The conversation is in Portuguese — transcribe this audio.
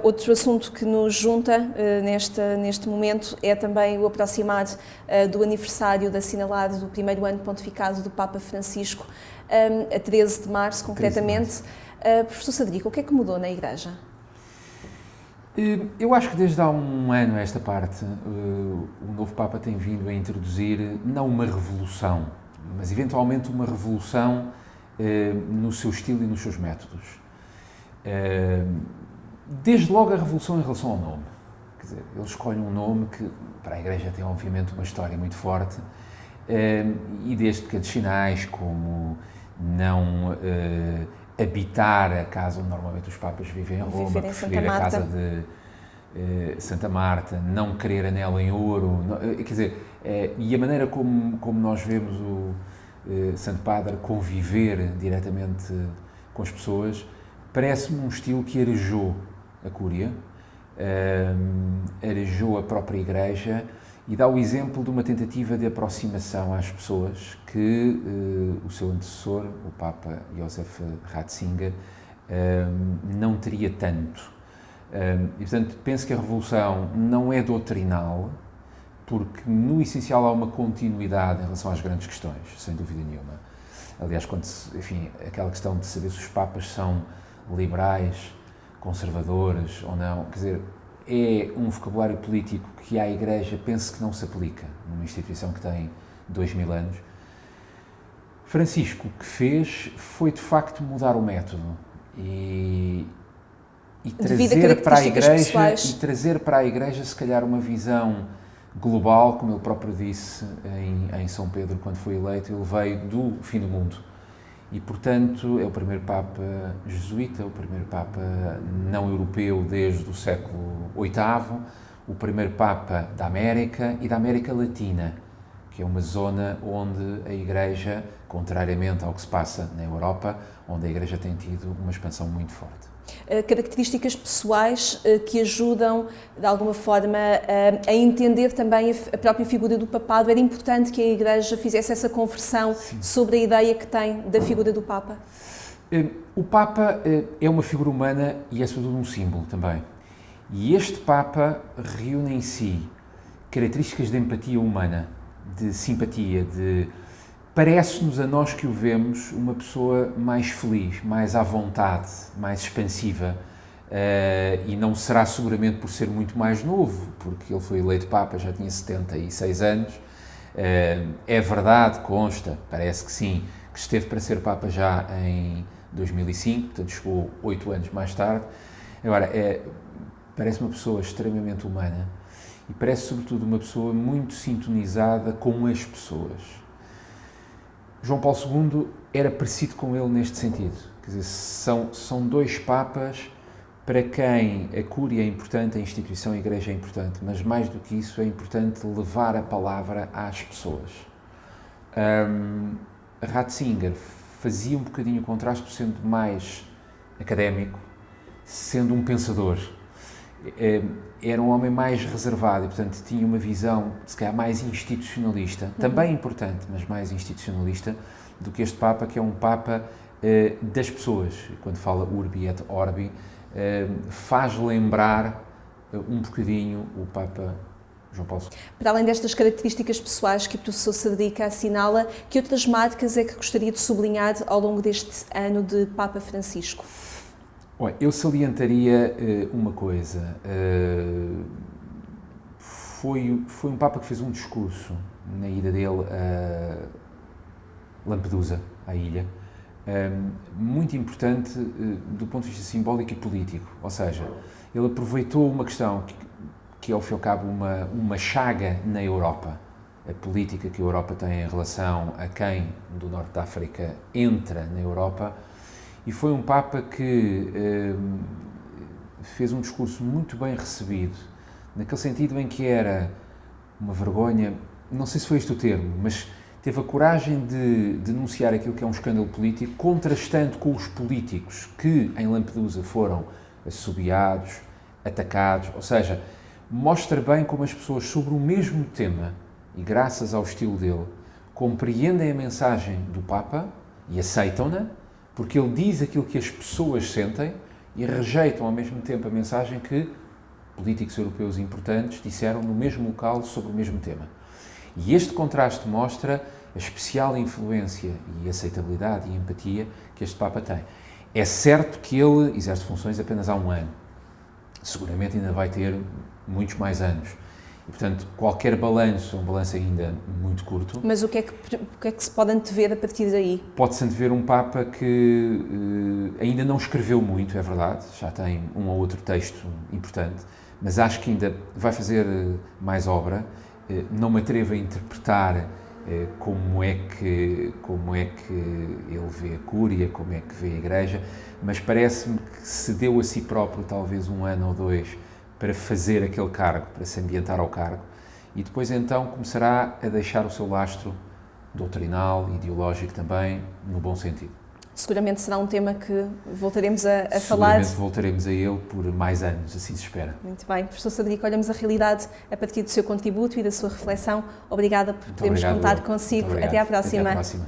Outro assunto que nos junta neste momento é também o aproximar do aniversário de assinalado do primeiro ano pontificado do Papa Francisco, a 13 de março, concretamente. Professor Sadrico, o que é que mudou na Igreja? Eu acho que desde há um ano a esta parte, o novo Papa tem vindo a introduzir, não uma revolução, mas eventualmente uma revolução no seu estilo e nos seus métodos. Desde logo a revolução em relação ao nome. Quer dizer, ele escolhe um nome que para a Igreja tem obviamente uma história muito forte, e desde pequenos sinais como não habitar a casa onde normalmente os Papas vivem em Roma, preferir a casa de Santa Marta, não querer anel em ouro, quer dizer, e a maneira como nós vemos o Santo Padre conviver diretamente com as pessoas, parece-me um estilo que arejou a Cúria, arejou a própria Igreja e dá o exemplo de uma tentativa de aproximação às pessoas que o seu antecessor, o Papa Josef Ratzinger, não teria tanto. E, portanto, penso que a revolução não é doutrinal, porque no essencial há uma continuidade em relação às grandes questões, sem dúvida nenhuma. Aliás, aquela questão de saber se os Papas são liberais, conservadores ou não, quer dizer, é um vocabulário político que à Igreja penso que não se aplica numa instituição que tem 2000 anos. Francisco o que fez foi de facto mudar o método e trazer para a Igreja se calhar uma visão global, como ele próprio disse em São Pedro quando foi eleito. Ele veio do fim do mundo e, portanto, é o primeiro Papa jesuíta, o primeiro Papa não europeu desde o século VIII, o primeiro Papa da América e da América Latina, que é uma zona onde a Igreja, contrariamente ao que se passa na Europa, onde a Igreja tem tido uma expansão muito forte. Características pessoais que ajudam, de alguma forma, a entender também a própria figura do papado. Era importante que a Igreja fizesse essa conversão sobre a ideia que tem da figura do Papa? O Papa é uma figura humana e é sobretudo um símbolo também. E este Papa reúne em si características de empatia humana, de simpatia, parece-nos a nós que o vemos uma pessoa mais feliz, mais à vontade, mais expansiva, e não será seguramente por ser muito mais novo, porque ele foi eleito Papa, já tinha 76 anos, é verdade, consta, parece que sim, que esteve para ser Papa já em 2005, portanto chegou 8 anos mais tarde. Agora, parece uma pessoa extremamente humana e parece sobretudo uma pessoa muito sintonizada com as pessoas. João Paulo II era parecido com ele neste sentido. Quer dizer, são dois Papas para quem a Cúria é importante, a instituição, a Igreja é importante, mas mais do que isso é importante levar a palavra às pessoas. Ratzinger fazia um bocadinho o contraste, sendo mais académico, sendo um pensador. Era um homem mais reservado e, portanto, tinha uma visão, se calhar, mais institucionalista, também importante, mas mais institucionalista do que este Papa, que é um Papa das pessoas. Quando fala Urbi et Orbi, faz lembrar um bocadinho o Papa João Paulo II. Para além destas características pessoais que o professor Sadrico assinala, que outras marcas é que gostaria de sublinhar ao longo deste ano de Papa Francisco? Eu salientaria uma coisa. Foi um Papa que fez um discurso na ida dele a Lampedusa, à ilha, muito importante do ponto de vista simbólico e político. Ou seja, ele aproveitou uma questão que é, ao fim e ao cabo, uma chaga na Europa. A política que a Europa tem em relação a quem do Norte da África entra na Europa. E foi um Papa que fez um discurso muito bem recebido, naquele sentido em que era uma vergonha, não sei se foi este o termo, mas teve a coragem de denunciar aquilo que é um escândalo político, contrastando com os políticos que em Lampedusa foram assobiados, atacados, ou seja, mostra bem como as pessoas sobre o mesmo tema, e graças ao estilo dele, compreendem a mensagem do Papa e aceitam-na, porque ele diz aquilo que as pessoas sentem e rejeitam ao mesmo tempo a mensagem que políticos europeus importantes disseram no mesmo local sobre o mesmo tema. E este contraste mostra a especial influência e aceitabilidade e empatia que este Papa tem. É certo que ele exerce funções apenas há um ano. Seguramente ainda vai ter muitos mais anos. E, portanto, qualquer balanço, um balanço ainda muito curto... Mas o que é que se pode antever a partir daí? Pode-se antever um Papa que ainda não escreveu muito, é verdade, já tem um ou outro texto importante, mas acho que ainda vai fazer mais obra. Não me atrevo a interpretar como é que ele vê a Cúria, como é que vê a Igreja, mas parece-me que se deu a si próprio talvez um ano ou dois para fazer aquele cargo, para se ambientar ao cargo, e depois então começará a deixar o seu lastro doutrinal, ideológico também, no bom sentido. Seguramente será um tema que voltaremos a falar. Seguramente voltaremos a ele por mais anos, assim se espera. Muito bem. Professor Sadrico, olhamos a realidade a partir do seu contributo e da sua reflexão. Obrigada por podermos contar consigo. Até à próxima. Até à próxima.